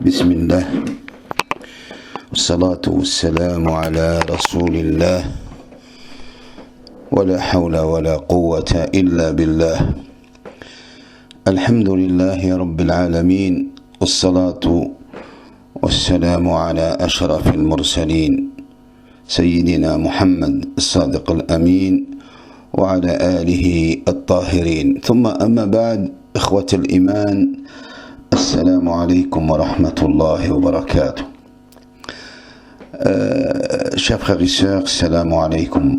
بسم الله والصلاة والسلام على رسول الله ولا حول ولا قوة إلا بالله. الحمد لله رب العالمين، والصلاة والسلام على أشرف المرسلين سيدنا محمد الصادق الأمين وعلى آله الطاهرين، ثم أما بعد. إخوة الإيمان، السلام عليكم ورحمة الله وبركاته. Chers frères et sœurs, السلام عليكم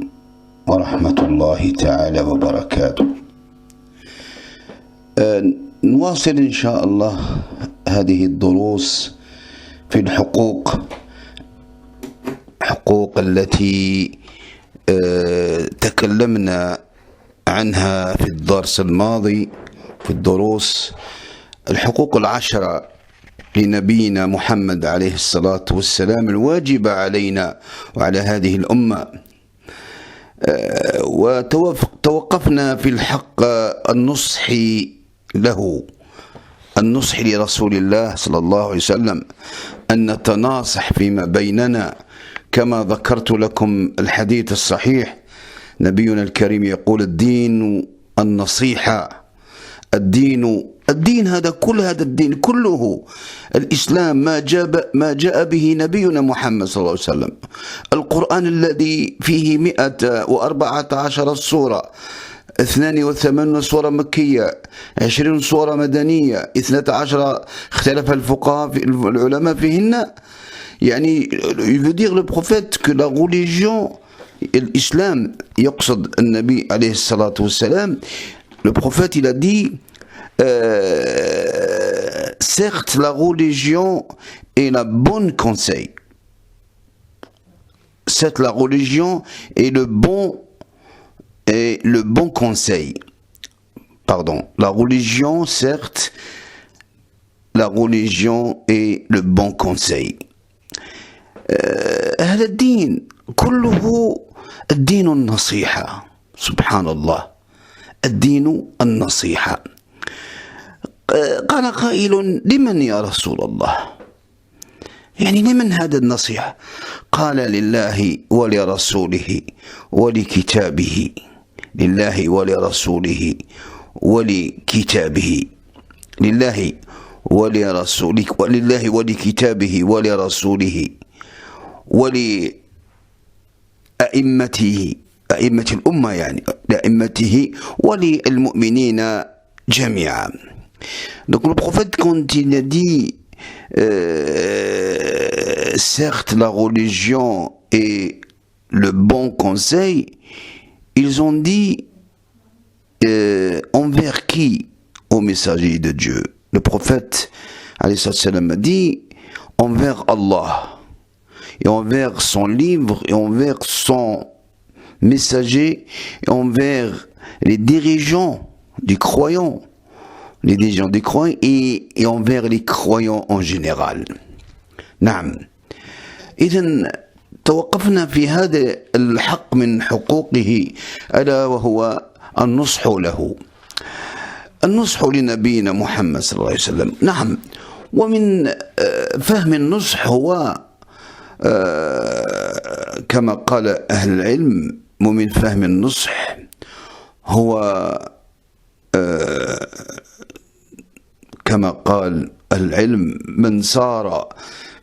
ورحمة الله تعالى وبركاته. نواصل إن شاء الله هذه الدروس في الحقوق التي تكلمنا عنها في الدرس الماضي، في الدروس الحقوق العشرة لنبينا محمد عليه الصلاة والسلام الواجبة علينا وعلى هذه الأمة. وتوقفنا في الحق النصحي له، النصح لرسول الله صلى الله عليه وسلم، أن نتناصح فيما بيننا كما ذكرت لكم الحديث الصحيح. نبينا الكريم يقول: الدين النصيحة. الدين هذا الدين كله الإسلام ما جاء به نبينا محمد صلى الله عليه وسلم. القرآن الذي فيه 114 سورة، 82 سورة مكية، 20 سورة مدنية، 12 اختلف الفقهاء العلماء فيهن. يعني il veut dire le prophète que la religion, l'islam, يقصد النبي عليه الصلاة والسلام. Le prophète, il a dit certes la religion est la bonne conseil. Certes la religion est le bon conseil. Pardon, la religion, certes, la religion est le bon conseil. هذا الدين كله الدين النصيحة. سبحان الله، الدين النصيحة. قال قائل: لمن يا رسول الله؟ يعني لمن هذا النصيحة؟ قال: لله ولرسوله ولكتابه. لله ولرسوله ولكتابه. لله ولرسوله ولله ولكتابه ولرسوله ولأئمته، أئمة الأمة يعني، لأئمته وللمؤمنين جميعا. Donc le prophète, quand il a dit certes la religion est le bon conseil, ils ont dit envers qui? Au messager de Dieu. Le prophète alayhi salam a dit envers Allah, et envers son livre, et envers son messager, et envers les dirigeants des croyants, et envers les croyants en général. نعم. إذن توقفنا في هذا الحق من حقوقه، ألا وهو النصح له، النصح لنبينا محمد صلى الله عليه وسلم. نعم. ومن فهم النصح هو كما قال أهل العلم، ومن فهم النصح هو كما قال العلم: من سار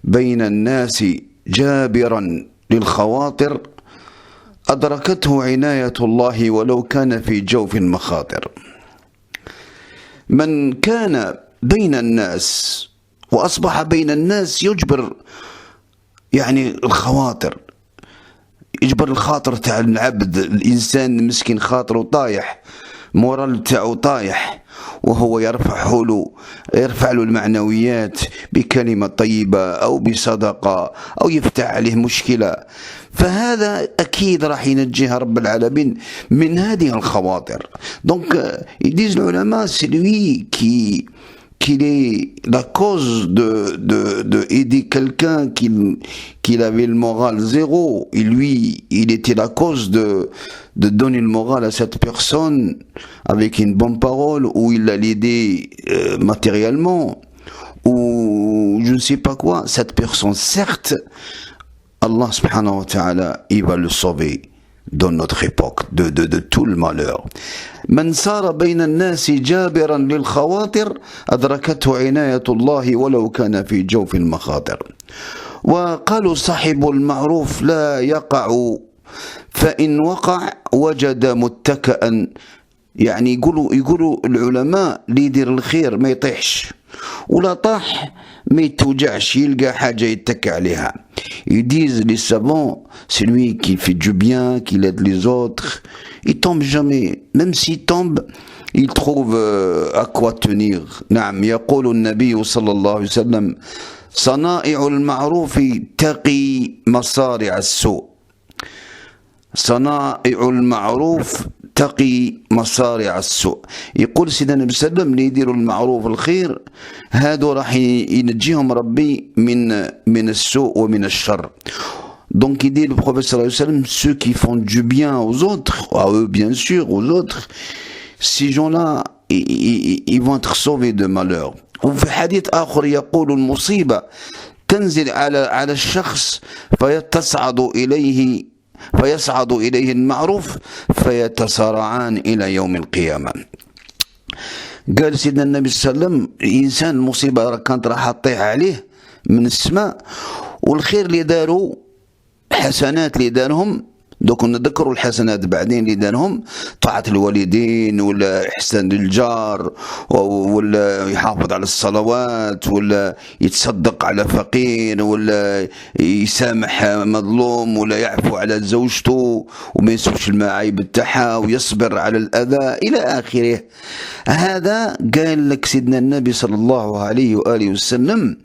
بين الناس جابرا للخواطر أدركته عناية الله ولو كان في جوف المخاطر. من كان بين الناس وأصبح بين الناس يجبر يعني الخواطر، يجبر الخاطر تاع العبد، الإنسان مسكين خاطره طايح، مورال تاعو طايح، وهو يرفع له المعنويات بكلمة طيبة أو بصدقة أو يفتح عليه مشكلة، فهذا أكيد راح ينجيها رب العالمين من هذه الخواطر. Donc ils disent العلماء: c'est lui qui est la cause de aider quelqu'un qu'il avait le moral zéro, et lui il était la cause de donner le moral à cette personne avec une bonne parole, ou il l'a aidé matériellement, ou je ne sais pas quoi, cette personne, certes, Allah subhanahu wa ta'ala, il va le sauver dans notre époque de tout le malheur. من سار بين الناس جابرا للخواطر أدركته عناية الله ولو كان في جوف المخاطر. وقالوا صاحب المعروف لا يقع فإن وقع وجد متكئا. يعني يقولوا العلماء اللي يدير الخير ما يطيحش، ولا طاح ما يتوجعش، يلقى حاجة يتكى عليها. Ils disent les savants, celui qui fait du bien, qui aide les autres, il tombe jamais. Même s'il tombe, il trouve à quoi tenir. نعم يقول النبي صلى الله عليه وسلم صنائع المعروف تقي مصارع السوء. صنائع المعروف تقي مصارع السوء. يقول سيدنا النبي صلى الله عليه وسلم اللي يديروا المعروف الخير هادو راح ينجيهم ربي من السوء ومن الشر. Donc il dit le prophète sallallahu alayhi wa sallam, ceux qui font du bien aux autres, à eux bien sûr, aux autres, ces gens-là ils vont être sauvés de malheur. وفي حديث آخر يقول المصيبة تنزل على الشخص فيصعد إليه المعروف فيتصارعان إلى يوم القيامة. قال سيدنا النبي صلى الله عليه وسلم إنسان المصيبة كانت راح تطيح عليه من السماء، والخير اللي داروا، حسنات اللي دارهم، دوك نذكروا الحسنات بعدين اللي دارهم، طاعة الوالدين ولا إحسان للجار ولا يحافظ على الصلوات ولا يتصدق على فقير ولا يسامح مظلوم ولا يعفو على زوجته وما يسوش المعايب تاعها ويصبر على الأذى إلى آخره. هذا قال لك سيدنا النبي صلى الله عليه وآله وسلم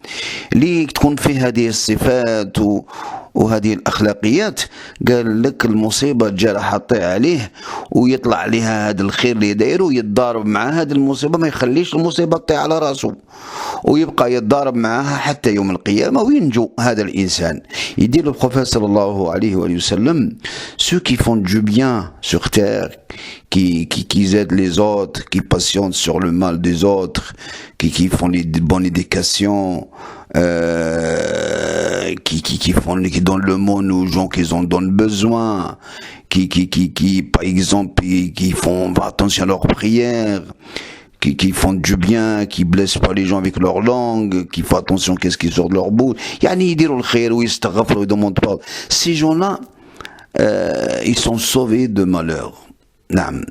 لي تكون فيه هذه الصفات وهذه الأخلاقيات، قال لك المصيبة جا راح تطيح عليه ويطلع عليها هذا الخير اللي دايره ويتضارب مع هذه المصيبة، ما يخليش المصيبة تطيح على راسه ويبقى يتضارب معها حتى يوم القيامة وينجو هذا الإنسان. يدير le prophète sallallahu alayhi wa sallam, ceux qui font du bien sur terre, qui aident les autres, qui patientent sur le mal des autres, qui font les bonnes éducations, qui donnent le monde aux gens qui en ont besoin, qui par exemple qui font attention à leurs prières, qui font du bien, qui blessent pas les gens avec leur langue, qui font attention qu'est-ce qui sort de leur bouche. يعني يديروا الخير ويستغفروا ويدمندوا pardon. Ces gens-là, ils sont sauvés de malheur. نعم.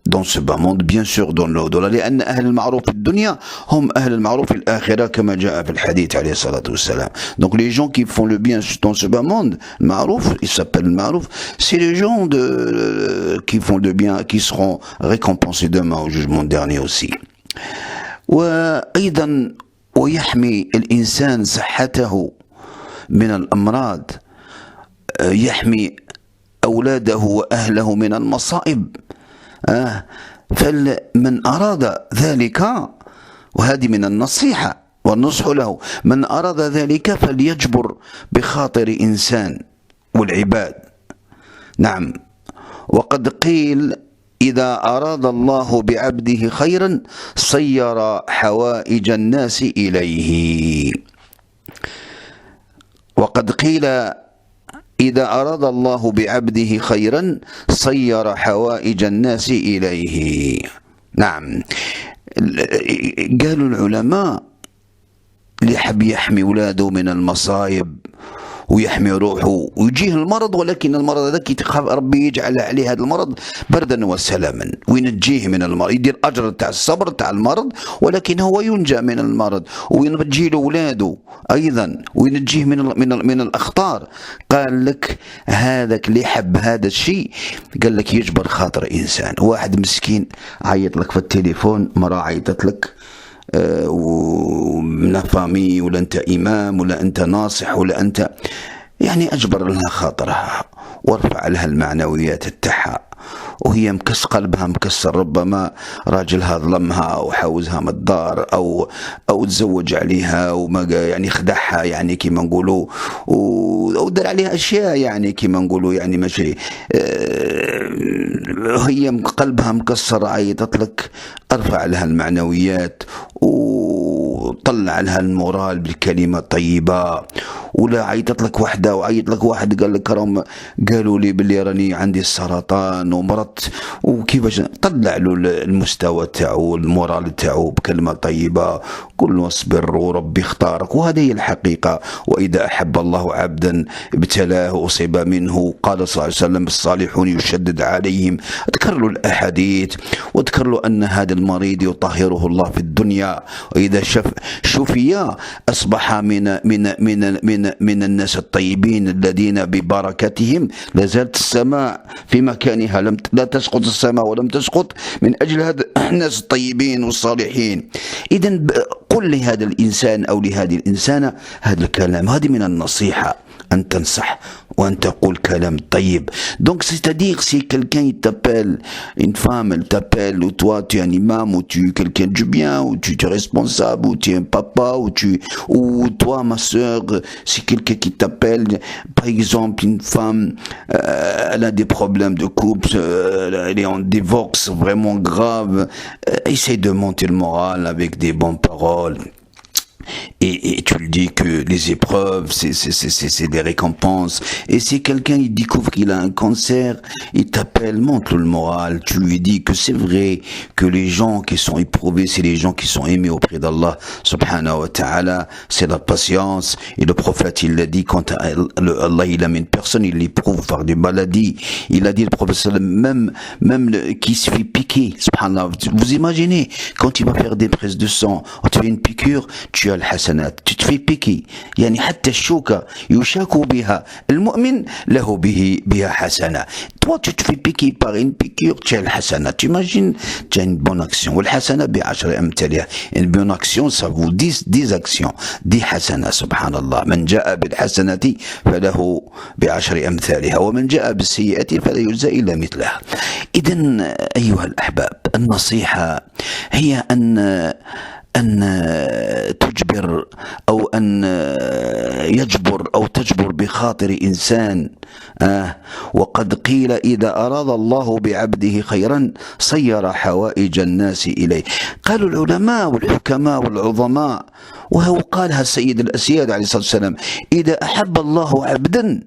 Dans ce bas monde, bien sûr, dans l'au-delà. لأن أهل المعروف في الدنيا هم أهل المعروف في الآخرة كما جاء في الحديث عليه الصلاة والسلام. Donc les gens qui font le bien dans ce bas monde, le معروف, ils s'appellent le معروف, c'est les gens qui font le bien, qui seront récompensés demain au jugement dernier aussi. وأيضا ويحمي الإنسان صحته من الأمراض، يحمي أولاده وأهله من المصائب. فمن أراد ذلك، وهذه من النصيحة والنصح له، من أراد ذلك فليجبر بخاطر إنسان والعباد. نعم. وقد قيل إذا أراد الله بعبده خيرا صير حوائج الناس إليه. وقد قيل إذا أراد الله بعبده خيرا صير حوائج الناس إليه. نعم. قالوا العلماء اللي حب يحمي ولاده من المصايب ويحمي روحه ويجيه المرض، ولكن المرض هذاك يتخاف ربي يجعل عليه هذا المرض بردا وسلاما وينجيه من المرض، يدير أجر تاع الصبر تاع المرض، ولكن هو ينجى من المرض وينجي له ولاده أيضا وينجيه من الأخطار. قال لك هذاك اللي حب هذا الشيء، قال لك يجبر خاطر إنسان. واحد مسكين عيط لك في التليفون، مرة عيطت لك من فامي، ولا أنت إمام، ولا أنت ناصح، ولا أنت يعني أجبر لها خاطرها وارفع لها المعنويات تاعها، وهي قلبها مكسر، ربما راجلها ظلمها وحوزها من الدار أو تزوج عليها وما يعني خدعها، يعني كيما نقولوا، أو دار عليها أشياء يعني كيما نقولوا يعني ماشي، هي قلبها مكسر، عيطت لك، ارفع لها المعنويات وطلع لها المورال بالكلمة الطيبة، ولا عيطت لك وحدة وعيط لك واحد قال لك راهم قالوا لي باللي راني عندي السرطان ومرضت، وكيفاش طلع له المستوى تاعو المورال تاعو بكلمة طيبة، قل له اصبر وربي اختارك، وهذه هي الحقيقة. وإذا أحب الله عبدا ابتلاه أصيب منه، قال صلى الله عليه وسلم الصالحون يشدد عليهم. اذكر له الأحاديث، واذكر له أن هذا المريض يطهره الله في الدنيا، وإذا شفي أصبح من الناس الطيبين الذين ببركتهم لازالت السماء في مكانها، لا تسقط السماء ولم تسقط من أجل هذا الناس الطيبين والصالحين. إذا قل لهذا الإنسان أو لهذه الإنسانة هذا الكلام، هذه من النصيحة، أن تنصح وأن تقول كلام طيب. Donc c'est-à-dire si quelqu'un il t'appelle, une femme elle t'appelle, ou toi tu es un imam, ou tu es quelqu'un du bien, ou tu es responsable, ou tu es un papa, ou toi ma soeur, si quelqu'un qui t'appelle, par exemple une femme, elle a des problèmes de couple, elle est en divorce vraiment grave, essaye de monter le moral avec des bonnes paroles. Et tu lui dis que les épreuves, c'est des récompenses. Et si quelqu'un il découvre qu'il a un cancer, il t'appelle, montre le moral. Tu lui dis que c'est vrai que les gens qui sont éprouvés, c'est les gens qui sont aimés auprès d'Allah subhanahu wa ta'ala. C'est la patience. Et le prophète, il l'a dit, quand Allah il aime une personne, il l'éprouve par des maladies. Il a dit, le prophète, même qui se fait piquer, subhanallah. Vous imaginez, quand il va faire des prises de sang, tu fais une piqûre, tu as الحسنات، tu te fais piquer، يعني حتى الشوكة يشاك بها المؤمن له بها حسنة. Toi tu te fais piquer par une piqûre، tu as الحسنة. Tu imagines, tu as une bonne action. والحسنة بعشر أمثالها. Une bonne action ça vaut 10 actions، 10 حسنة. سبحان الله. من جاء بالحسنة فله بعشر أمثالها، ومن جاء بالسيئة فلا يجزى إلا مثلها. إذا أيها الأحباب، النصيحة هي أن تجبر أو أن يجبر أو تجبر بخاطر إنسان. وقد قيل إذا أراد الله بعبده خيرا صير حوائج الناس إليه. قالوا العلماء والحكماء والعظماء، وهو قالها السيد الأسياد عليه الصلاة والسلام، إذا أحب الله عبدا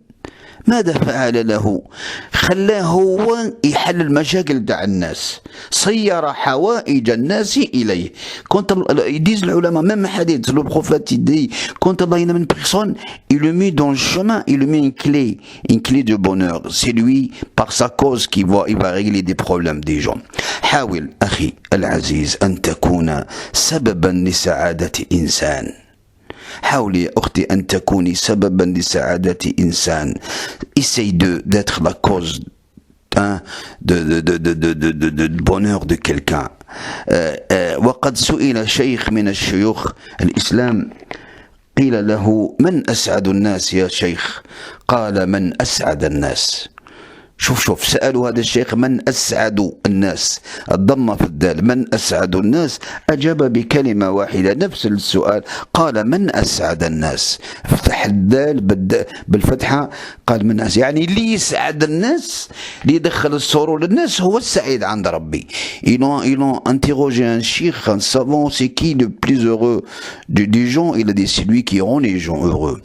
ماذا فعل له؟ خلاه هو يحل المشاكل تاع الناس، صير حوائج الناس إليه. Quand ils disent les ulama, même hadith, le prophète il dit, quand Allah il aime une personne, il le met dans le chemin, il lui met une clé de bonheur. C'est lui, par sa cause, il va régler des problèmes des gens. حاول أخي العزيز أن تكون سببا لسعادة إنسان. حاولي يا أختي أن تكوني سببا لسعادة إنسان. Essaye d'être la cause de bonheur de quelqu'un. وقد سئل شيخ من الشيوخ الإسلام، قيل له من أسعد الناس يا شيخ؟ قال من أسعد الناس. شوف سألوا هذا الشيخ من أسعد الناس، الضمة في الدال، من أسعد الناس؟ أجاب بكلمة واحدة نفس السؤال، قال من أسعد الناس. فتح الدال بالفتحة، قال من أسعد، يعني اللي يسعد الناس، اللي يدخل السرور للناس هو السعيد عند ربي. Ils ont interrogé un cheikh, un savant, c'est qui le plus heureux des gens? Il a dit c'est lui qui rend les gens heureux.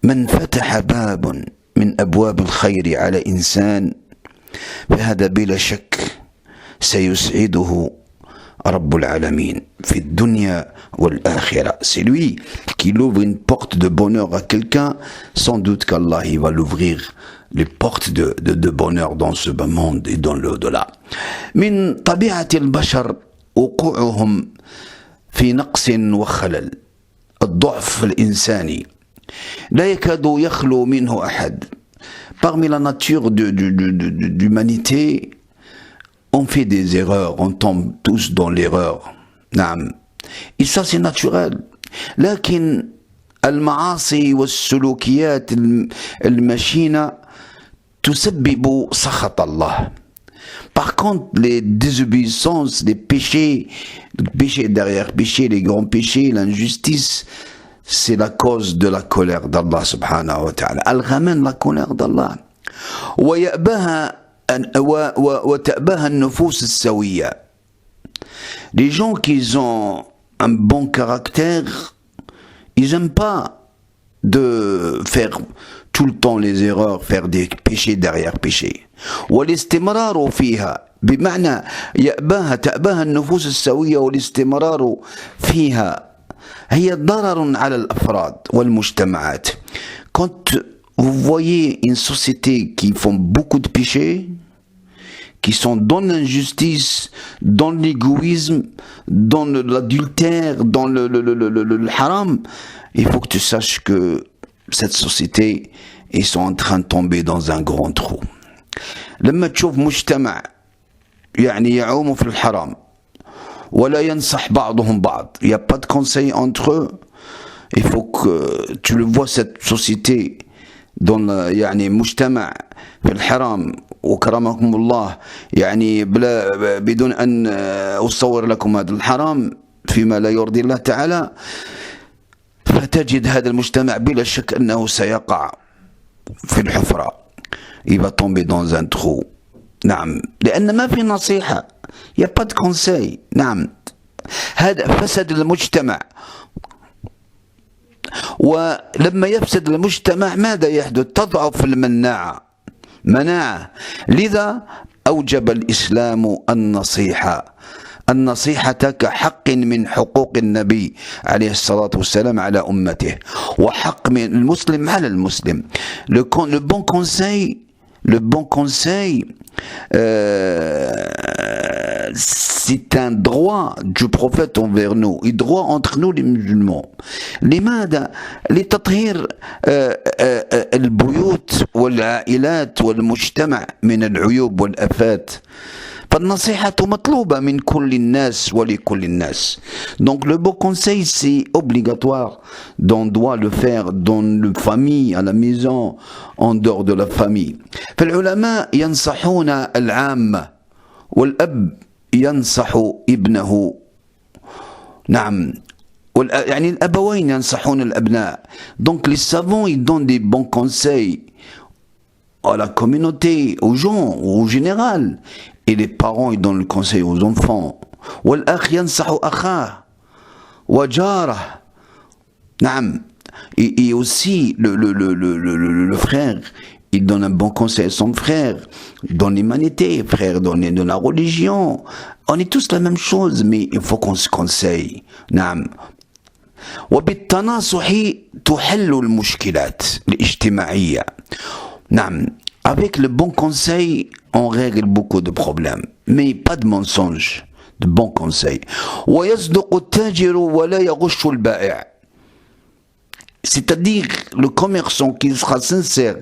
من فتح باب من أبواب الخير على إنسان فهذا بلا شك سيسعده رب العالمين في الدنيا والآخرة. C'est lui qui ouvre une porte de bonheur à quelqu'un, sans doute qu'Allah il va l'ouvrir les portes de bonheur dans ce monde et dans l'au-delà. من طبيعة البشر وقوعهم في نقص وخلل. الضعف الإنساني لا يكاد يخلو منه أحد. Parmi la nature de l'humanité, on fait des erreurs, on tombe tous dans l'erreur. نعم. Et ça c'est naturel. لكن المعاصي والسلوكيات المشينة تسبب سخط الله. Par contre, les désobéissances, les péchés derrière péché, les grands péchés, l'injustice, c'est la cause de la colère d'Allah subhanahu wa ta'ala. Elle ramène la colère d'Allah. وتأباها النفوس السوية. Les gens qui ont un bon caractère, ils n'aiment pas de faire tout le temps les erreurs, faire des péchés derrière péchés. والاستمرار فيها بمعنى تأباها النفوس السوية والاستمرار فيها هي ضرر على الأفراد والمجتمعات. Quand vous voyez une société qui font beaucoup de péchés, qui sont dans l'injustice, dans l'égoïsme, dans l'adultère, dans le haram, il faut que tu saches que cette société, ils sont en train de tomber dans un grand trou. لما تشوف مجتمع يعني يعوم في الحرام ولا ينصح بعضهم بعض, il n'y a pas de conseil entre eux, il faut que tu le vois cette société dans يعني مجتمع في الحرام وكرمكم الله يعني بلا بدون أن أصور لكم هذا الحرام فيما لا يرضي الله تعالى, فتجد هذا المجتمع بلا شك أنه سيقع في الحفرة, il va tomber dans un trou. نعم, لأن ما في نصيحة, il n'y a pas de conseil. نعم, هذا فسد المجتمع. ولما يفسد المجتمع ماذا يحدث؟ تضعف المناعة, مناعة. لذا أوجب الإسلام النصيحة كحق من حقوق النبي عليه الصلاة والسلام على أمته, وحق من المسلم على المسلم. Le bon conseil, c'est un droit du prophète envers nous, et droit entre nous les musulmans. لماذا؟ لتطهير البيوت والعائلات والمجتمع من العيوب والآفات. فالنصيحة مطلوبة من كل الناس ولكل الناس. Donc le bon conseil c'est obligatoire, on doit le faire dans la famille, à la maison, en dehors de la famille. فالعلماء ينصحون العامة والأب ينصح ابنه. نعم, يعني الأبوين ينصحون الأبناء. Donc les savants ils donnent des bons conseils à la communauté, aux gens, au général. Et les parents ils donnent le conseil aux enfants. والأخ ينصح أخاه وجاره. نعم, et aussi le frère il donne un bon conseil à son frère dans l'humanité, frère dans la religion. On est tous la même chose, mais il faut qu'on se conseille. نعم. وبالتناصح تحل المشكلات الاجتماعية. نعم, avec le bon conseil on règle beaucoup de problèmes, mais pas de mensonges, de bons conseils. ويصدق التاجر ولا يغش البائع. C'est-à-dire le commerçant qui sera sincère,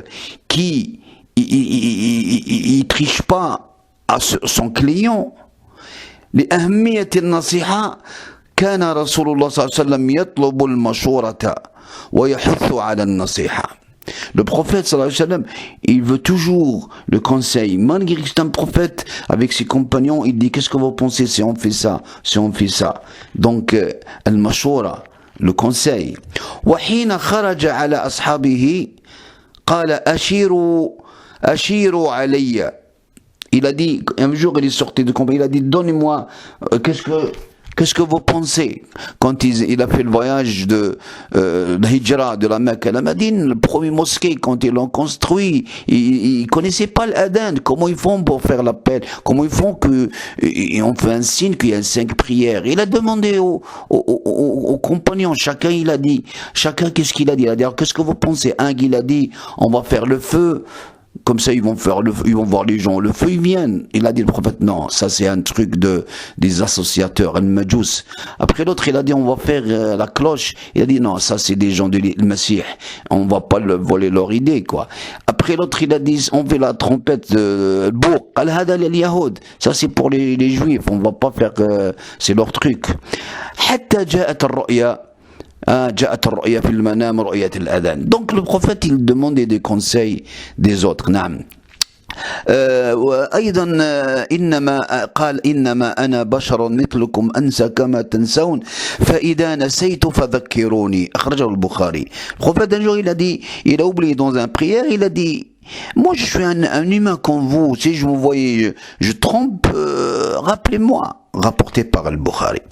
qui il triche pas à son client. لأهمية النصيحة كان رسول الله صلى الله عليه وسلم يطلب المشورة ويحث على النصيحة. Le prophète sallallahu alayhi wa sallam, il veut toujours le conseil. Malgré que c'est un prophète, avec ses compagnons, il dit qu'est-ce que vous pensez si on fait ça, si on fait ça. Donc, al-mashura, le conseil. وحين خرج على أصحابه قال أشيروا علي. Il a dit, un jour il est sorti de compagnie, il a dit donnez-moi, qu'est-ce que vous pensez? Quand il a fait le voyage de l'Hijra de la Mecque à la Médine, le premier mosquée, quand ils l'ont construit, ils connaissaient pas l'adhan. Comment ils font pour faire l'appel? Comment ils font on fait un signe qu'il y a 5 prières? Il a demandé aux compagnons, chacun il a dit, qu'est-ce qu'il a dit? Il a dit, alors qu'est-ce que vous pensez? Un il a dit, on va faire le feu. Comme ça, ils vont voir les gens. Le feu, ils viennent. Il a dit, le prophète, non, ça c'est un truc des associateurs, al-Majous. Après l'autre, il a dit, on va faire la cloche. Il a dit, non, ça c'est des gens du Messie. On va pas voler leur idée, quoi. Après l'autre, il a dit, on fait la trompette, le bourg. Al-Hada al-Yahoud. Ça c'est pour les Juifs. On va pas faire, c'est leur truc. Hatta ja'at ar-ru'ya. Donc le prophète il demandait des conseils des autres. نعم. وأيضا إنما قال إنما أنا بشر مثلكم أنسى كما تنسون فإذا نسيت فذكروني. أخرجه البخاري. Le prophète un jour il a dit, il a oublié dans un prière, il a dit moi je suis un humain comme vous, si je vous voyais je trompe, rappelez-moi. Rapporté par al-Bukhari.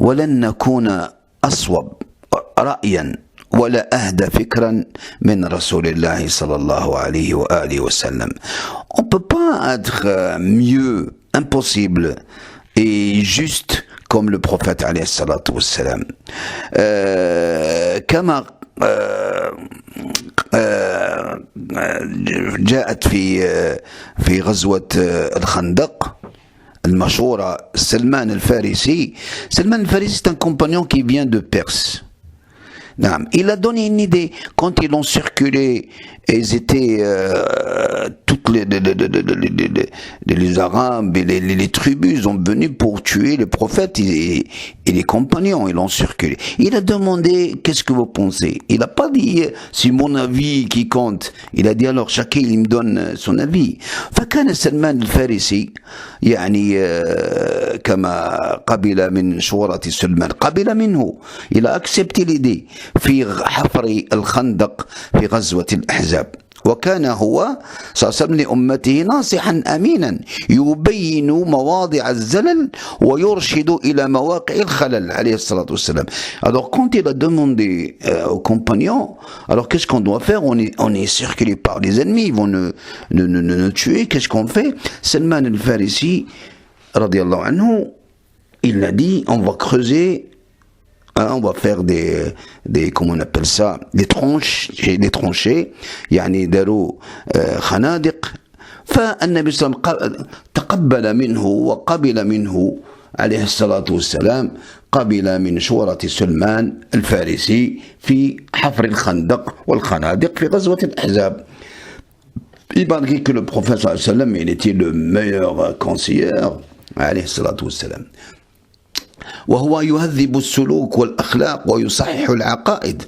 ولن نكون أصوب رأيا ولا أهدى فكرا من رسول الله صلى الله عليه وآله وسلم. On ne peut pas être mieux, impossible et juste comme le prophète عليه الصلاة والسلام. كما جاءت في غزوة الخندق المشهورة. سلمان الفارسي c'est un compagnon qui vient de Perse. Il a donné une idée. Quand ils ont circulé, ils étaient toutes les Arabes et les tribus sont venus pour tuer le prophète et les compagnons. Ils ont circulé. Il a demandé qu'est-ce que vous pensez. Il n'a pas dit c'est mon avis qui compte. Il a dit alors chacun il me donne son avis. فكان سلمان الفارسي يعني كما قبل من شورة سلمان قبل منه. Il a accepté l'idée في حفر الخندق في غزوة الأحزاب. وكان هو صلى الله عليه وسلم لأمته ناصحا أمينا يبين مواضع الزلل ويرشد إلى مواقع الخلل عليه الصلاة والسلام. Alors quand il a demandé aux compagnons, alors qu'est-ce qu'on doit faire? On est circulé par les ennemis, ils vont nous tuer, qu'est-ce qu'on fait? Salman al-Farisi radiyallahu anhu, il a dit on va creuser, on va faire des comment on appelle ça, des tranchées يعني داروا خنادق. فالنبي صلى الله عليه وسلم تقبل منه وقبل منه عليه الصلاة والسلام، قبل من شورة سلمان الفارسي في حفر الخندق والخنادق في غزوة الأحزاب. Il paraît que le prophète صلى الله عليه وسلم il était le meilleur conseiller عليه الصلاة والسلام. وهو يهذب السلوك والأخلاق ويصحح العقائد.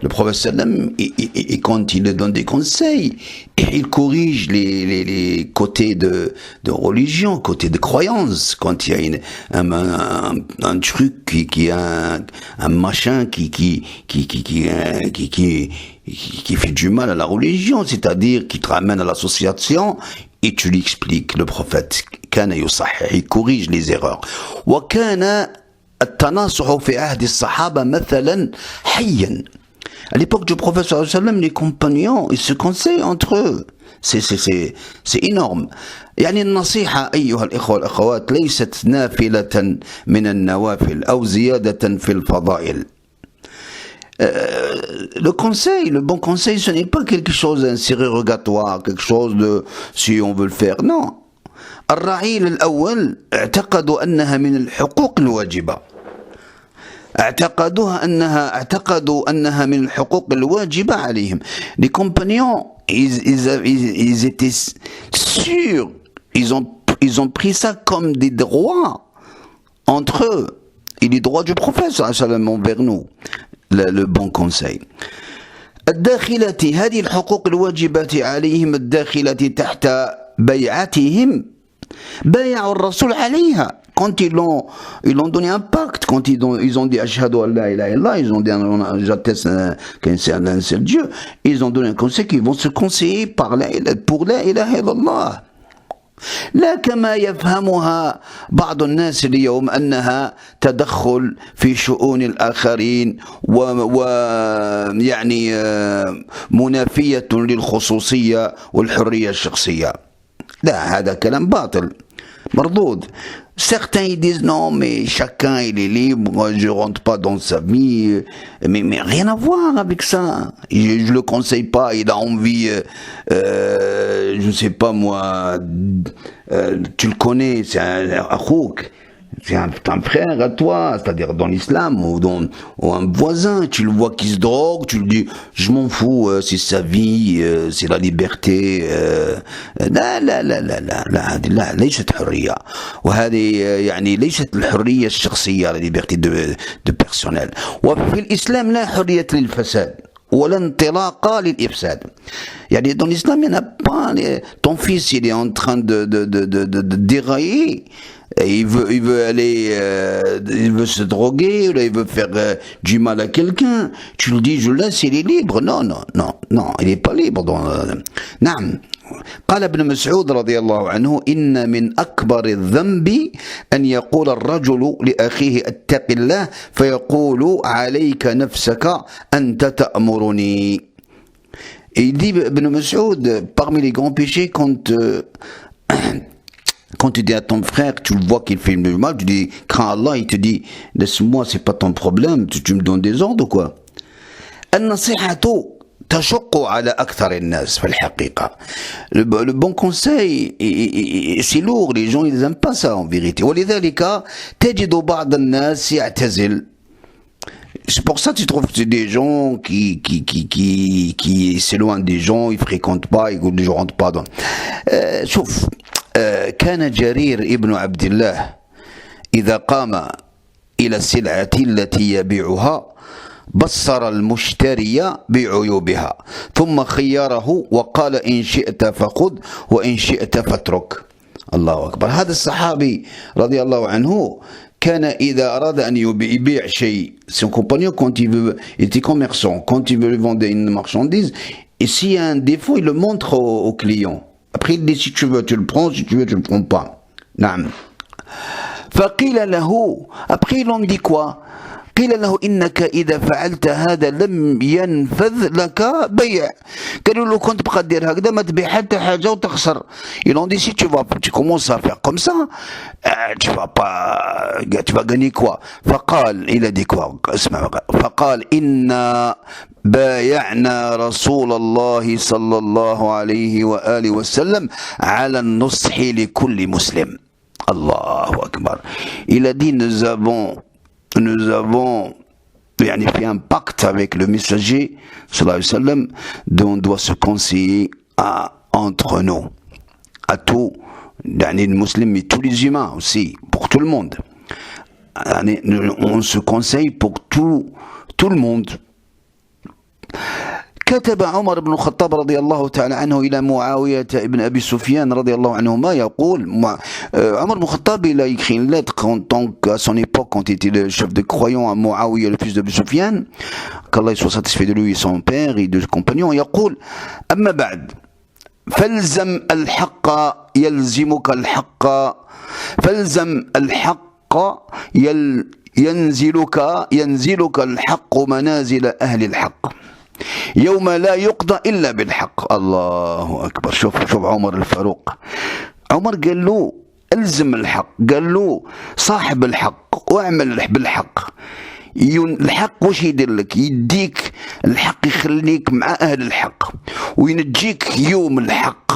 Le prophète sallam, quand il donne des conseils, il corrige les côtés de religion, côtés de croyance. Quand il y a un truc qui a un machin qui fait du mal à la religion, c'est-à-dire qui te ramène à l'association, et tu lui expliques. Le prophète كان يصحح, il corrige les erreurs. وكان التناصح في عهد الصحابة مثلا حيا. À l'époque du prophète sallallahu alayhi wa sallam, les compagnons, ils se conseillent entre eux. C'est énorme. يعني النصيحة أيها الإخوة والأخوات ليست نافلة من النوافل أو زيادة في الفضائل. Le conseil, le bon conseil, ce n'est pas quelque chose d'un surrogatoire, quelque chose de si on veut le faire. Non. الرعيل الأول اعتقدوا أنها من الحقوق الواجبة. اعتقدوا أنها من الحقوق الواجبة عليهم. Les compagnons, ils étaient sûrs, ils ont pris ça comme des droits entre eux et les droits du prophète sallallahu alayhi wa sallam envers nous. Le bon conseil. الداخلة هذه الحقوق الواجبة عليهم الداخلة تحت بيعتهم بايعوا الرسول عليها. Quand ils ont donné un pacte, quand ils ont dit ashhadu an la ilaha illallah, ils ont dit j'atteste qu'un seul Dieu, ils ont donné un conseil qu'ils vont se conseiller pour la ilaha illallah. لا كما يفهمها بعض الناس اليوم أنها تدخل في شؤون الآخرين ويعني منافية للخصوصية والحرية الشخصية. لا, هذا كلام باطل مردود. Certains ils disent non mais chacun il est libre, je rentre pas dans sa vie, mais rien à voir avec ça. Je le conseille pas, il a envie, je sais pas moi, tu le connais, c'est un akhouk, c'est un frère à toi, c'est-à-dire dans l'islam ou un voisin, tu le vois qui se drogue, tu le dis je m'en fous, c'est sa vie, c'est la liberté. لا لا لا لا لا لا هذه لا ليست حرية. وهذه يعني ليست الحرية الشخصية, la liberté de personnel. وفي الإسلام لا حرية للفساد ولا انطلاقة للإفساد. يعني dans l'islam il n'y a pas, ton fils il est en train de dérailler. Il veut aller, il veut se droguer, ou il veut faire du mal à quelqu'un. Tu le dis, je le laisse, il est libre. Non, il n'est pas libre. نعم. قال ابن مسعود رضي الله عنه: إن من أكبر الذنب أن يقول الرجل لأخيه اتق الله فيقول عليك نفسك أنت تأمرني. Et il dit, Ibn Mas'ud, parmi les grands péchés, quand tu dis à ton frère, tu le vois qu'il fait le mal, tu dis, crains Allah, il te dit, laisse-moi, c'est pas ton problème, tu me donnes des ordres ou quoi? النصيحة تشق على أكثر الناس في الحقيقة. Le bon conseil, c'est lourd, les gens ils n'aiment pas ça en vérité. ولذلك تجد بعض الناس يعتزل. C'est pour ça que tu trouves que c'est des gens qui s'éloignent des gens, ils fréquentent pas, ils ne rentrent pas dans. شوف كان جرير ابن عبد الله إذا قام إلى السلعة التي يبيعها بصر المشتري بعيوبها ثم خيره وقال إن شئت فخذ وإن شئت فاترك. الله أكبر. هذا الصحابي رضي الله عنه كان إذا أراد أن يبيع شيء, son compagnon, quand il était commerçant, quand il veut vendre une marchandise, et s'il y a un défaut, il le montre au client. Après, il dit si tu veux, tu le prends, si tu veux, tu le prends pas. نعم. فقيل له, après il en dit quoi? قيل له إنك إذا فعلت هذا لم ينفذ لك بيع. قالوا له كنت تبقى دير هكذا ما تبيع حتى حاجة وتخسر. Ils ont dit si tu commences à faire comme ça, tu vas gagner quoi? فقال, il a dit quoi? اسمع, فقال إنا بايعنا رسول الله صلى الله عليه وآله وسلم على النصح لكل مسلم. الله أكبر. Il a dit nous avons fait un pacte avec le messager sallallahu alayhi wa sallam dont on doit se conseiller entre nous, à tous les musulmans, mais tous les humains aussi, pour tout le monde. On se conseille pour tout le monde. كتب عمر بن الخطاب رضي الله تعالى عنه إلى معاوية ابن أبي سفيان رضي الله عنهما يقول عمر بن الخطاب il a écrit une lettre en tant qu'à son époque quand il était le chef de croyants à Muawiya le fils d'Abu Sufyan, qu'Allah soit satisfait de lui et son père et de ses compagnons. يقول أما بعد فالزم الحق يلزمك الحق فالزم الحق ينزلك الحق منازل أهل الحق يوم لا يقضى إلا بالحق. الله أكبر. شوف عمر الفاروق. عمر قال له الزم الحق, قال له صاحب الحق واعمل بالحق. الحق وش يدير لك؟ يديك الحق, يخليك مع أهل الحق وينجيك يوم الحق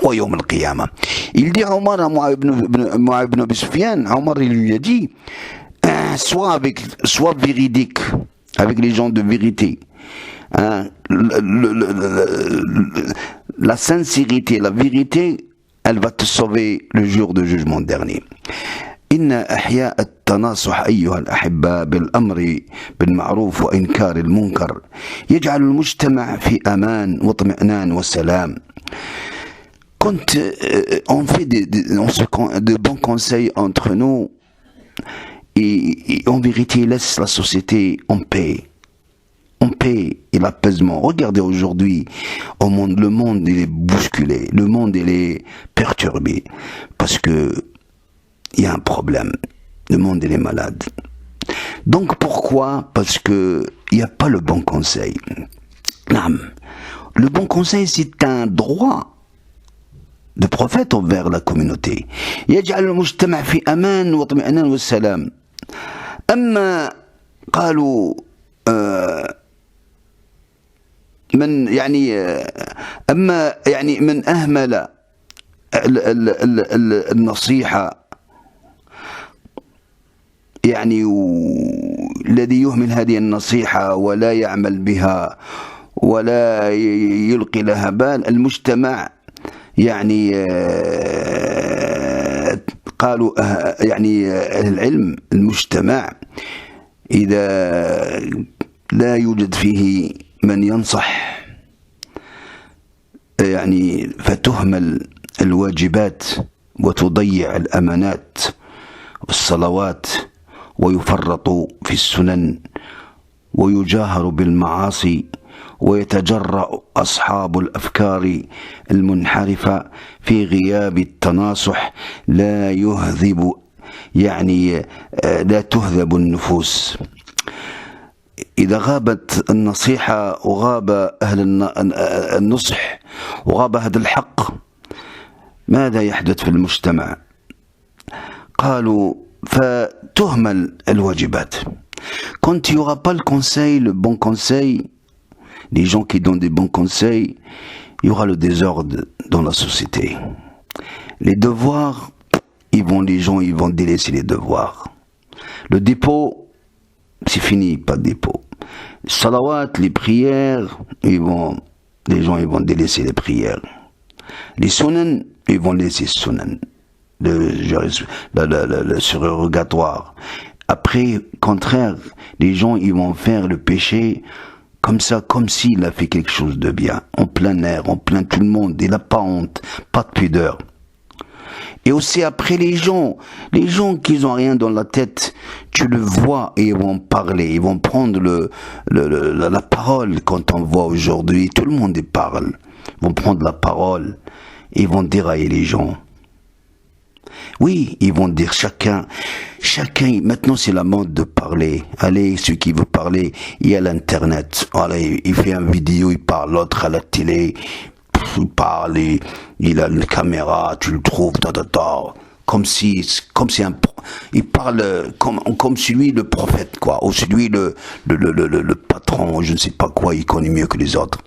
ويوم القيامة. Il dit Omar à Muawiya ibn Abi Sufyan, Omar il lui a dit sois véridique avec les gens de vérité. Hein, la sincérité, la vérité, elle va te sauver le jour du jugement dernier. إن أحياء التناصح أيها الأحباء بالأمر بالمعروف وإنكار المنكر يجعل المجتمع في أمان واطمئنان وسلام. Quand on fait de bons conseils entre nous et en vérité laisse la société en paix et l'apaisement. Regardez aujourd'hui au monde, le monde il est bousculé, le monde il est perturbé parce que il y a un problème, le monde il est malade. Donc pourquoi? Parce que il n'y a pas le bon conseil. Le bon conseil c'est un droit de prophète envers la communauté. يجعل المجتمع في أمان واطمئنان والسلام. أما قالوا من أهمل النصيحة الذي يهمل هذه النصيحة ولا يعمل بها ولا يلقي لها بال المجتمع قالوا أهل العلم المجتمع إذا لا يوجد فيه من ينصح فتهمل الواجبات وتضيع الأمانات والصلوات ويفرط في السنن ويجاهر بالمعاصي ويتجرأ أصحاب الأفكار المنحرفة في غياب التناصح لا يهذب لا تهذب النفوس. إذا غابت النصيحة وغاب أهل النصح وغاب هذا الحق ماذا يحدث في المجتمع؟ قالوا فتهمل الواجبات. Quand il n'y aura pas le conseil, le bon conseil, les gens qui donnent des bons conseils, il y aura le désordre dans la société. Les devoirs, les gens vont délaisser les devoirs. Le dépôt, c'est fini, pas de dépôt. Salawat, les prières, les gens vont délaisser les prières. Les sunan, ils vont laisser sunan. Le surrogatoire. Après, contraire, les gens ils vont faire le péché comme ça, comme s'il a fait quelque chose de bien, en plein air, en plein tout le monde, il n'a pas honte, pas de pudeur. Et aussi après les gens qui n'ont rien dans la tête, tu le vois et ils vont parler, ils vont prendre la parole quand on voit aujourd'hui, tout le monde parle, ils vont prendre la parole, et ils vont dérailler les gens. Oui, ils vont dire chacun, maintenant c'est la mode de parler. Allez, celui qui veut parler, il y a l'internet. Allez, il fait une vidéo, il parle, l'autre à la télé, il parle, il a une caméra, tu le trouves, comme si il parle comme celui le prophète, quoi, ou celui le patron, je ne sais pas quoi, il connaît mieux que les autres.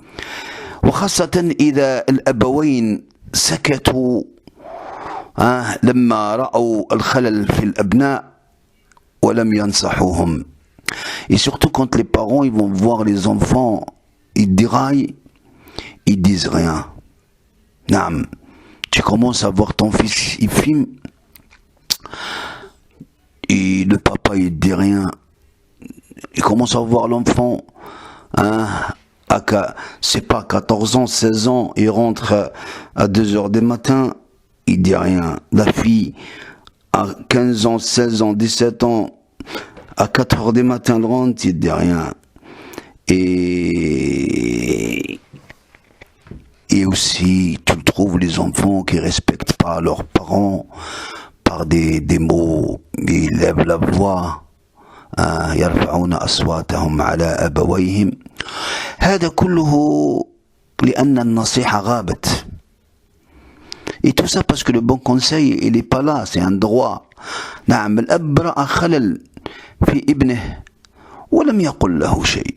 وخاصة إذا الأبوين سكتوا لما رأوا الخلل في الأبناء ولم ينصحوهم. Et surtout quand les parents ils vont voir les enfants, ils déraillent, ils disent rien. Naam, tu commences à voir ton fils, il filme, et le papa il dit rien. Il commence à voir l'enfant, c'est pas 14 ans, 16 ans, il rentre à 2h du matin, il dit rien. La fille, à 15 ans, 16 ans, 17 ans, à 4h du matin, elle rentre, il dit rien. Et aussi, tu trouves les enfants qui respectent pas leurs parents par des mots, ils lèvent la voix. يرفعون أصواتهم على أبويهم. هذا كله لأن النصيحة غابت. Et tout ça parce que le bon conseil, il n'est pas là, c'est un droit. نعم الأب رأى خلل في ابنه ولم يقل له شيء.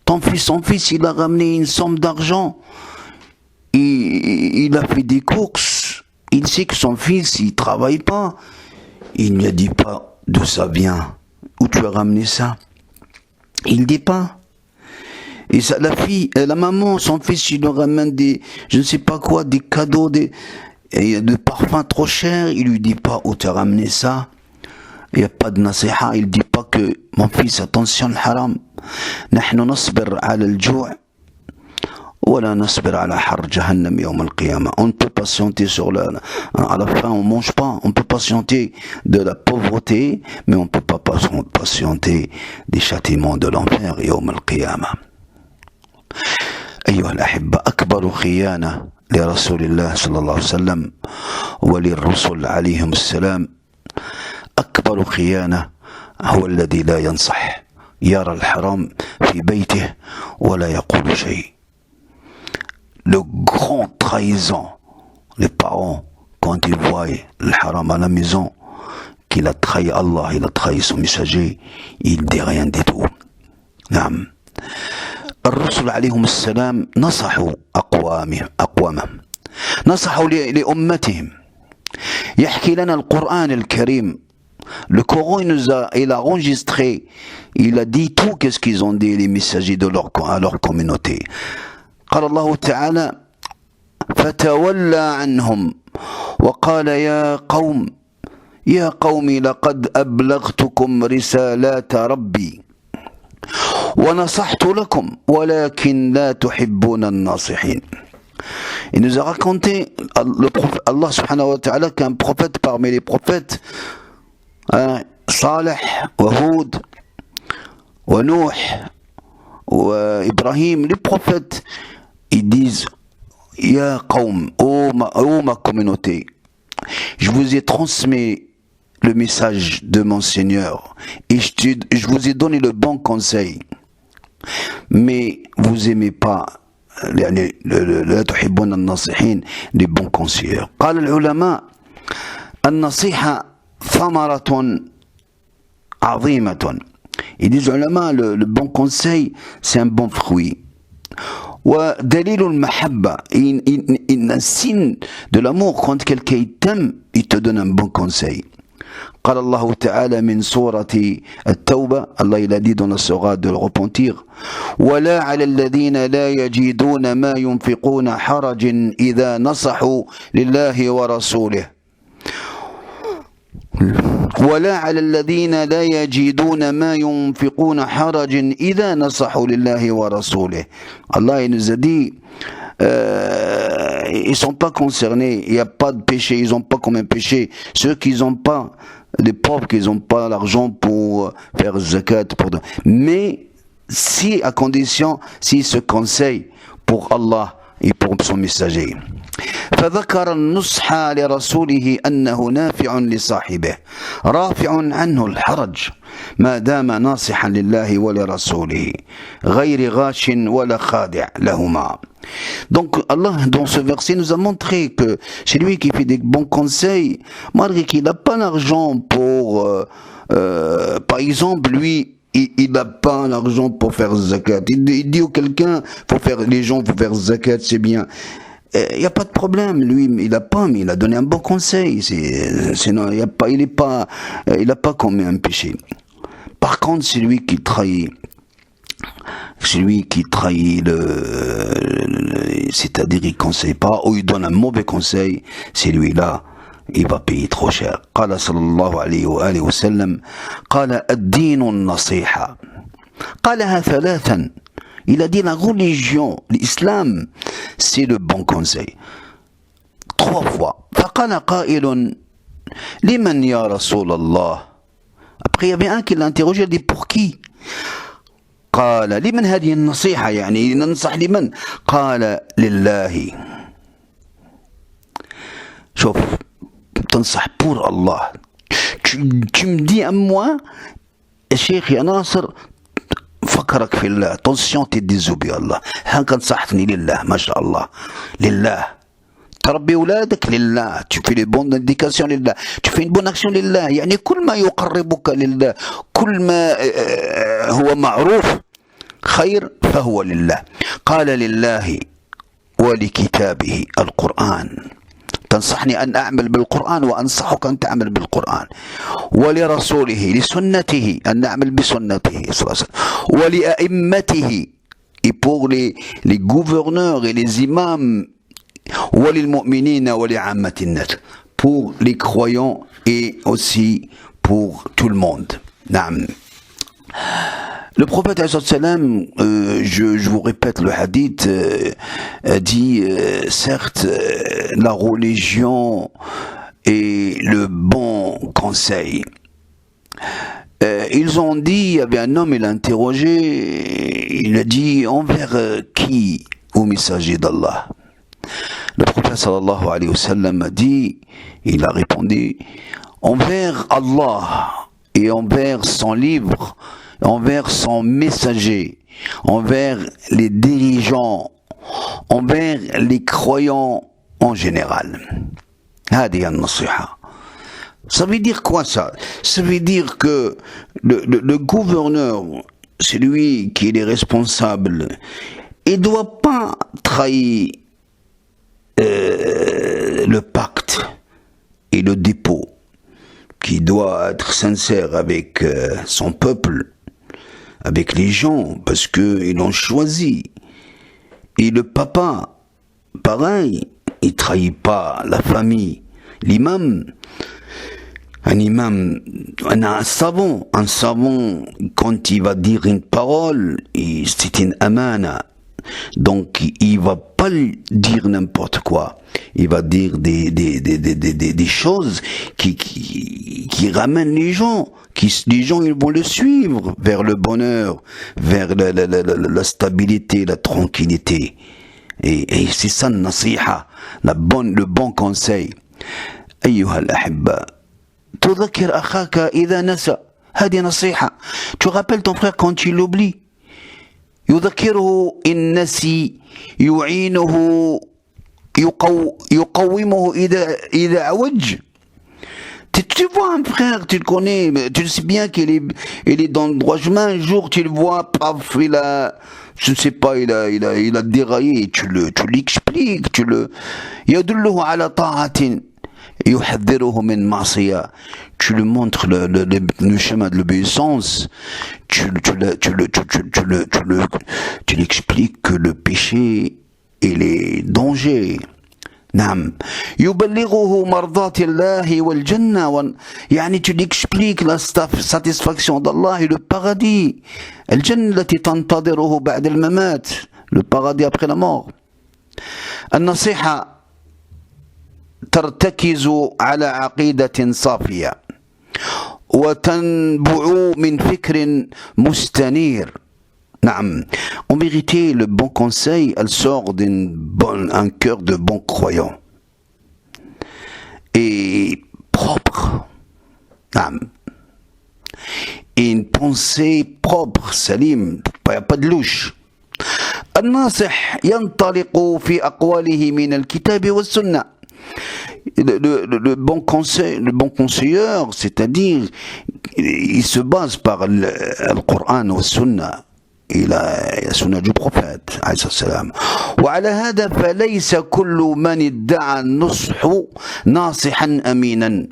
Son fils, il a ramené une somme d'argent, il a fait des courses, il sait que son fils, il travaille pas, il ne dit pas d'où ça vient, où tu as ramené ça, il ne dit pas. Et ça, la maman, son fils, il lui ramène je ne sais pas quoi, des cadeaux, de parfums trop chers, il lui dit pas où tu as ramené ça. Il n'y a pas de nasiha, il dit pas que mon fils, attention le haram. نحن نصبر على الجوع ولا نصبر على حر جهنم يوم القيامة. On ne peut patienter à la fin on mange pas, on peut patienter de la pauvreté, mais on ne peut pas patienter des châtiments de l'enfer يوم القيامة. أيها الأحبة، أكبر خيانة لرسول الله صلى الله عليه وسلم وللرسل عليهم السلام، أكبر خيانة هو الذي لا ينصح، يرى الحرام في بيته ولا يقول شيء. Le grand trahison, les parents, quand ils voient le haram à la maison, qu'il a trahi Allah, il a trahi son messager, il ne dit rien du tout. نعم. الرسل عليهم السلام نصحوا أقوامهم، نصحوا لأمتهم. يحكي لنا القرآن الكريم. Le Coran il a enregistré, il a dit tout qu'est-ce qu'ils ont dit les messagers à leur communauté. قال الله تعالى فتولى عنهم وقال يا قوم لقد أبلغتكم رسالات ربي ونصحت لكم ولكن لا تحبون الناصحين. Il nous a raconté Allah subhanahu wa ta'ala qu'un prophète parmi les prophètes, Salih wa Hud wa Nuh Ibrahim, les prophètes, ils disent Ya qawm, ô ma communauté, je vous ai transmis le message de mon Seigneur et je vous ai donné le bon conseil, mais vous aimez pas لا تحبون الناصحين, les bons conseillers. قال العلماء النصيحة ثمرة عظيمة. Ils disent ulama, le bon conseil c'est un bon fruit. ودليل المحبة, un signe de l'amour, quand quelqu'un t'aime, il te donne un bon conseil. قال الله تعالى من سورة التوبة, Allah il a dit dans la sourate de le repentir, ولا على الذين لا يجدون ما ينفقون حرج إذا نصحوا لله ورسوله ولا على الذين لا يجدون ما ينفقون حرج إذا نصحوا لله ورسوله. Allah il nous a dit ils sont pas concernés, il n'y a pas de péché, ils n'ont pas comme un péché ceux qui n'ont pas, les pauvres qui n'ont pas l'argent pour faire zakat, mais si à condition s'ils se conseillent pour Allah et pour son messager. فذكر النصح لرسوله أنه نافع لصاحبه رافع عنه الحرج ما دام ناصحا لله ولرسوله غير غاش ولا خادع لهما. Donc Allah dans ce verset nous a montré que celui qui fait des bons conseils, malgré qu'il n'a pas l'argent pour par exemple lui il n'a pas l'argent pour faire zakat, il dit à quelqu'un faut faire, les gens faut faire zakat, c'est bien, il n'y a pas de problème, lui il n'a pas, mais il a donné un bon conseil, sinon il n'a pas commis un péché. Par contre celui qui trahit c'est-à-dire il ne conseille pas ou il donne un mauvais conseil, celui-là il va payer trop cher. قال صلى الله عليه وآله وسلم قال الدين النصيحة قالها ثلاثا. Il a dit la religion, l'islam, c'est le bon conseil. 3 fois. فقال قائل لمن يا رسول الله. Après il y avait un qui l'a interrogé, il dit pour qui? قال لمن هذه النصيحة, يعني ننصح لمن؟ قال لله. شوف, تنصح pour Allah. Tu me dis à moi, Cheikh ya Nasser, فكرك في الله, attention t'es désobéi Allah. هكا نصحتني لله, ما شاء الله, لله. تربي أولادك لله, tu fais les bonnes indications لله, tu fais une bonne action لله, يعني كل ما يقربك لله, كل ما هو معروف خير فهو لله. قال لله ولكتابه القرآن, تنصحني أن أعمل بالقرآن وأنصحك أن تعمل بالقرآن, ولرسوله لسنته أن نعمل بسنته صلى الله عليه وسلم, ولأئمته et pour les gouverneurs et les imams, وللمؤمنين ولعامة الناس, pour les croyants et aussi pour tout le monde. نعم. Le prophète je vous répète le hadith, dit certes la religion est le bon conseil. Ils ont dit, il y avait un homme, il a interrogé, il a dit envers qui, au messager d'Allah? Le prophète sallallahu alayhi wa sallam a dit, il a répondu envers Allah et envers son livre, envers son messager, envers les dirigeants, envers les croyants en général. هذه النصيحة. Ça veut dire quoi ça? Ça veut dire que le gouverneur, c'est lui qui est responsable, il ne doit pas trahir le pacte et le dépôt, qui doit être sincère avec son peuple, avec les gens, parce qu'ils l'ont choisi. Et le papa, pareil, il ne trahit pas la famille. L'imam, un imam, un savant, quand il va dire une parole, c'est une amana, Donc il va pas dire n'importe quoi. Il va dire des choses qui ramènent les gens. Les gens ils vont le suivre vers le bonheur, vers la stabilité, la tranquillité. Et c'est ça le nasiha, le bon conseil. أيها الأحبة تذكر أخاك إذا نسى هذه نصيحة. Tu rappelles ton frère quand il l'oublie. يذكره إن نسي يعينه يقومه إذا عوج. Tu vois un frère, tu le connais, tu sais bien qu'il est dans le droit chemin. Un jour, tu le vois, paf, je ne sais pas, il a déraillé. Tu l'expliques, يدله على طاعة يحذره من معصية. Tu lui montres le chemin de l'obéissance. Tu l'expliques que le péché et les dangers. نعم يبلغه مرضات الله والجنة. يعني tu lui expliques la satisfaction d'Allah et le paradis. الجنة التي تنتظره بعد الممات. Le paradis après la mort. النصيحة ترتكز على عقيدة صافية وتنبع من فكر مستنير. نعم. En vérité, le bon conseil, elle sort d'un cœur de bon croyant et propre. نعم. Et une pensée propre, salim, il n'y a pas de louche. الناصح ينطلق في أقواله من الكتاب والسنة. Le bon conseilleur, c'est-à-dire, il se base par le Coran ou Sunna. Et la sunna du prophète عليه السلام. وعلى هذا فليس كل من ادعى النصح ناصحا أمينا.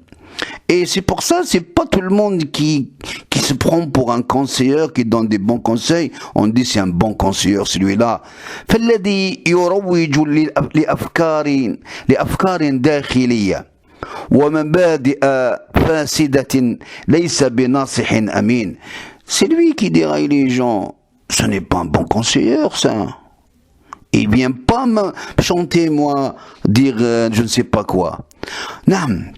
Et c'est pour ça, c'est pas tout le monde qui se prend pour un conseiller, qui donne des bons conseils. On dit c'est un bon conseiller, celui-là. فالذي يروج لأفكار داخلية ومبادئ فاسدة ليس بناصح أمين. C'est lui qui déraille les gens. Ce n'est pas un bon conseiller, ça. Il vient pas me chanter, moi, dire je ne sais pas quoi. نعم.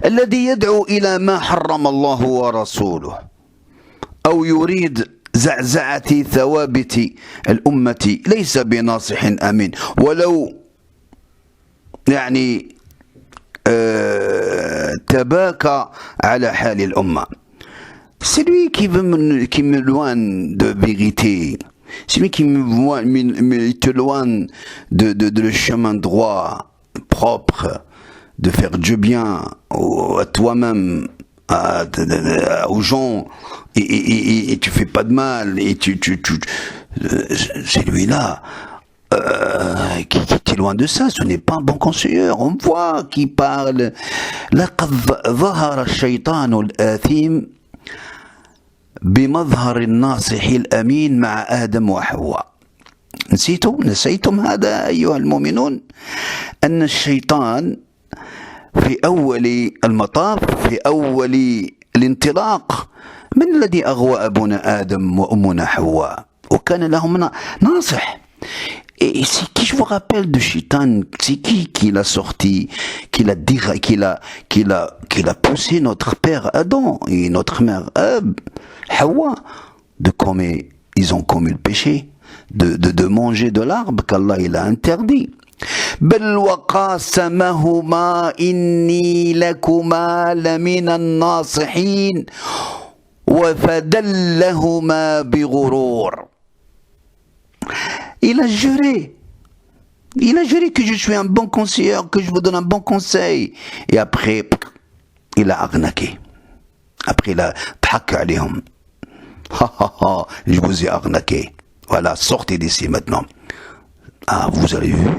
الذي يدعو إلى ما حرم الله ورسوله أو يريد زعزعة ثوابت الأمة ليس بناصح أمين ولو يعني تباكى على حال الأمة. C'est lui qui m'éloigne de vérité. C'est lui qui t'éloigne de le chemin droit, propre, de faire du bien à toi-même, aux gens, et tu fais pas de mal, et c'est lui-là qui t'éloigne de ça. Ce n'est pas un bon conseiller. On voit qui parle. لقد ظهر الشيطان الآثيم بمظهر الناصح الأمين مع آدم وحواء. نسيتم هذا أيها المؤمنون؟ أن الشيطان في أول المطاف، في أول الانطلاق، من الذي أغوى أبونا آدم وأمنا حواء وكان لهم ناصح. Et c'est qui, je vous rappelle, de Shaitan, c'est qui l'a sorti, qui l'a poussé notre père Adam et notre mère Hawa ils ont commis le péché de manger de l'arbre qu'Allah il a interdit. بل وقاسمهما إني لكما لمن الناصحين وفدلهما بغرور. Il a juré que je suis un bon conseiller, que je vous donne un bon conseil. Et après, il a arnaqué. Après, il a ضحك عليهم. Je vous ai arnaqué. Voilà, sortez d'ici maintenant. Ah, vous avez vu?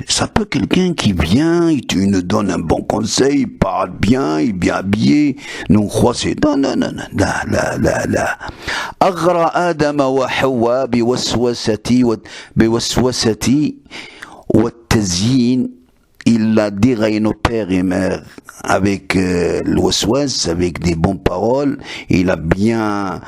Ça peut quelqu'un qui vient, il nous donne un bon conseil, il parle bien, il est bien habillé, nous croit c'est non. لا. أغرى آدم وحواء بوسوستي والتزيين. Il a déraillé nos pères et mères avec le waswas, avec des bonnes paroles. Il a bien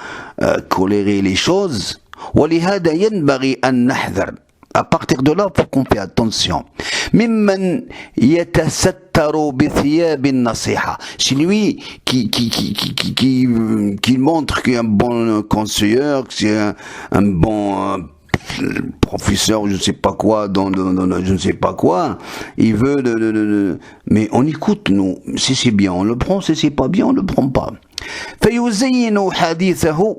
coléré les choses. ولهذا ينبغي أن نحذر. À partir de là, il faut qu'on fait attention. ممن يتستر بثياب النصيحة. C'est lui qui montre qu'il est un bon conseilleur, que c'est un bon professeur, je ne sais pas quoi, dans je ne sais pas quoi. Il veut mais on écoute, nous. Si c'est bien, on le prend. Si c'est pas bien, on le prend pas. فيزين حديثه.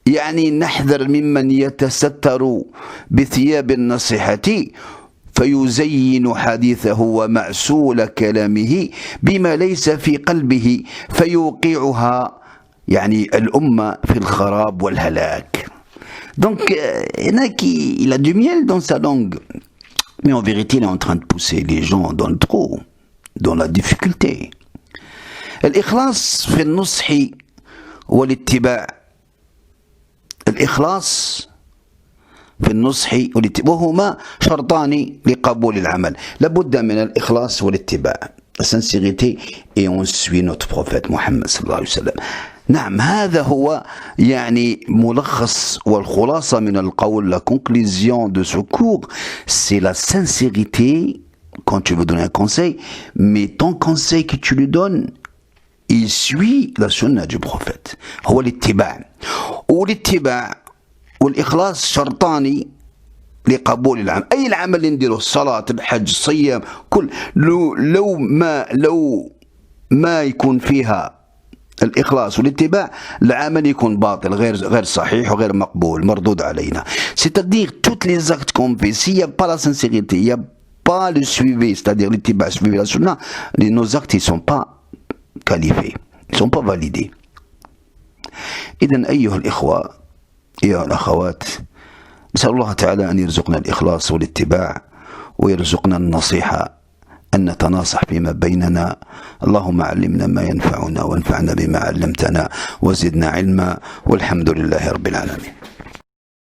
يعني نحذر ممن يتستر بثياب النصيحة فيزين حديثه ومعسول كلامه بما ليس في قلبه فيوقعها يعني الأمة في الخراب والهلاك. Donc, il y en a qui il a du miel dans sa langue, mais en vérité il est en train de pousser les gens dans le trou, dans la difficulté. الإخلاص في النصح والاتباع. الإخلاص في النصح والاتباع وهما شرطان لقبول العمل. لابد من الإخلاص والاتباع. La sincérité et on suit notre prophète Mohammed صلى الله عليه وسلم. نعم هذا هو يعني ملخص والخلاصة من القول. La conclusion de ce cours, c'est la sincérité quand tu veux donner un conseil, mais ton conseil que tu lui donnes, il suit la sunna du prophète. هو الاتباع. والاتباع والإخلاص شرطان لقبول العمل. أي العمل اللي نديره، الصلاة، الحج، الصيام، كل لو ما يكون فيها الإخلاص والاتباع، العمل يكون باطل، غير صحيح وغير مقبول، مردود علينا. C'est-à-dire toutes les actes qu'on fait, s'il n'y a pas la sincérité, il n'y a pas le suivi, c'est-à-dire l'ittiba, suivi la sunna, nos actes ne sont pas qualifiés, ils ne sont pas validés. إذن أيها الإخوة أيها الأخوات، نسأل الله تعالى أن يرزقنا الإخلاص والاتباع ويرزقنا النصيحة، أن نتناصح فيما بيننا. اللهم علمنا ما ينفعنا وانفعنا بما علمتنا وزدنا علما، والحمد لله رب العالمين.